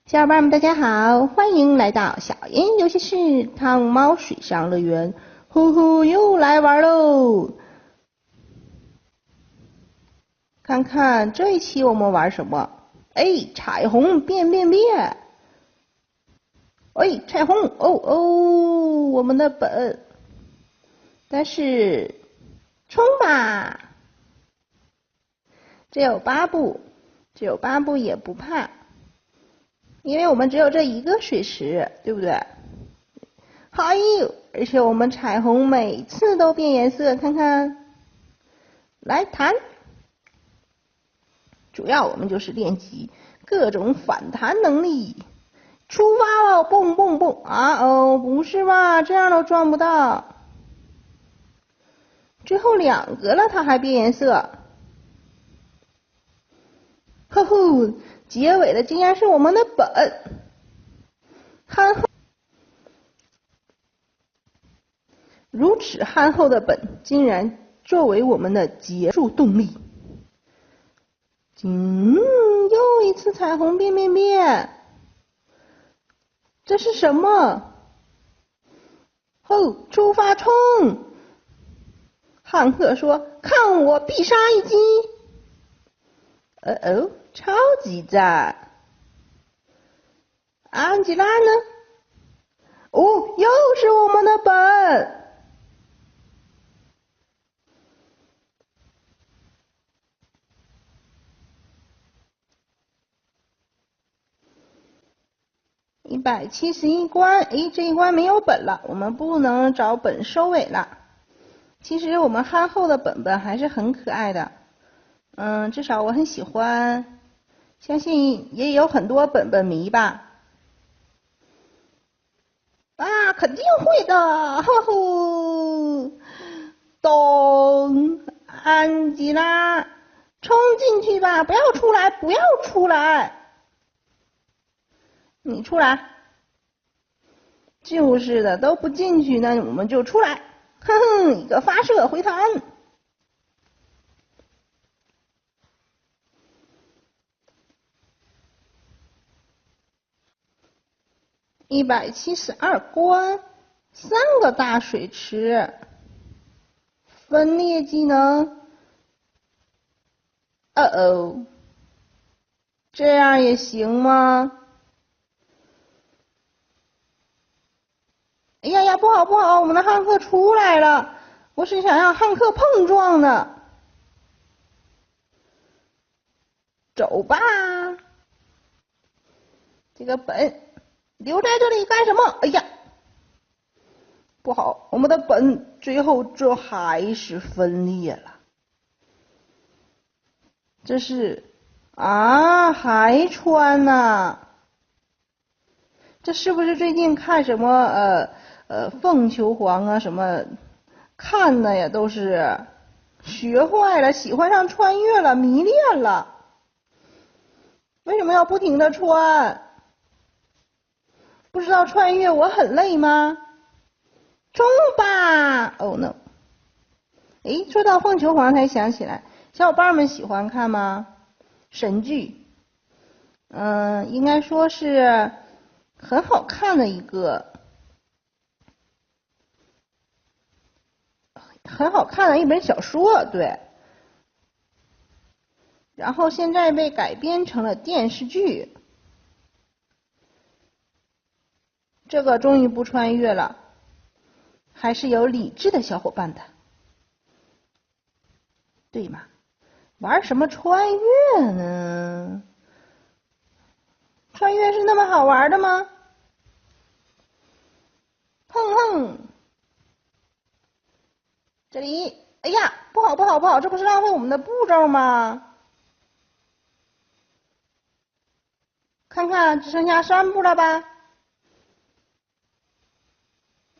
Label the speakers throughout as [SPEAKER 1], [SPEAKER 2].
[SPEAKER 1] 小伙伴们，大家好，欢迎来到小妍游戏室汤猫水上乐园，呼呼又来玩喽！看看这一期我们玩什么？哎，彩虹变变变！哎，彩虹哦，我们的本，但是冲吧！只有8步，只有8步也不怕。因为我们只有这一个水池，对不对？嗨呦！而且我们彩虹每次都变颜色，看看。来弹，主要我们就是练习各种反弹能力。出发了，蹦蹦蹦！啊哦，不是吧？这样都撞不到。最后2个了，它还变颜色。呵呵，结尾的竟然是我们的本。憨厚，如此憨厚的本，竟然作为我们的结束动力。又一次彩虹变变变，这是什么？后出发冲！汉克说：“看我必杀一击！”超级赞！安吉拉呢？哦，又是我们的本。171关，诶，这一关没有本了，我们不能找本收尾了。其实我们憨厚的本本还是很可爱的，至少我很喜欢，相信也有很多本本迷吧。啊，肯定会的，呵呵。咚，安吉拉，冲进去吧，不要出来，不要出来。你出来。就是的，都不进去，那我们就出来。哼哼，一个发射回弹。172关，3个大水池，分裂技能。这样也行吗？哎呀呀，不好不好，我们的汉克出来了，我是想让汉克碰撞的。走吧，这个本留在这里干什么？哎呀，不好，我们的本最后这还是分裂了。这是啊，还穿呢？这是不是最近看什么凤求凰啊什么看的呀，都是学坏了，喜欢上穿越了，迷恋了。为什么要不停的穿？不知道穿越我很累吗？冲吧 ！Oh no！ 诶，说到凤求凰才想起来，小伙伴们喜欢看吗？神剧，应该说是很好看的一个，很好看的一本小说，对。然后现在被改编成了电视剧，这个终于不穿越了，还是有理智的小伙伴的，对吗？玩什么穿越呢？穿越是那么好玩的吗？哼哼，这里，哎呀，不好不好不好，这不是浪费我们的步骤吗？看看只剩下3步了吧？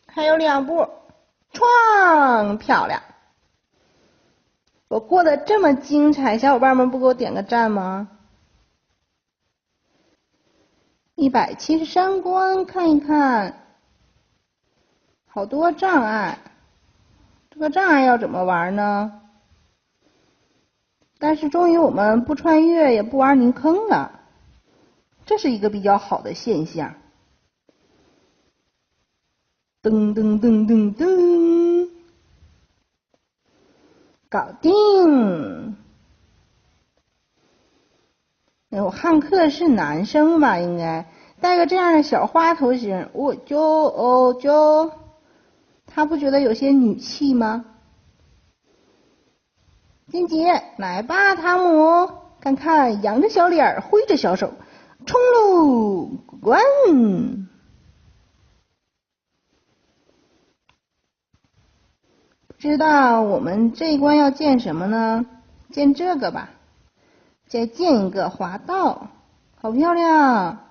[SPEAKER 1] 还有2步，创，漂亮！我过得这么精彩，小伙伴们不给我点个赞吗？173关，看一看，好多障碍，这个障碍要怎么玩呢？但是终于我们不穿越也不玩泥坑了，这是一个比较好的现象。噔噔噔噔噔，搞定。我汉克是男生吧？应该带个这样的小花头型，我就，他不觉得有些女气吗？金姐，来吧，汤姆，看看，扬着小脸，挥着小手，冲喽，滚！不知道我们这一关要建什么呢？建这个吧，再建一个滑道，好漂亮！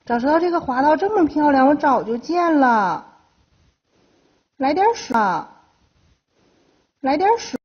[SPEAKER 1] 早知道这个滑道这么漂亮，我早就建了。来点水，来点水。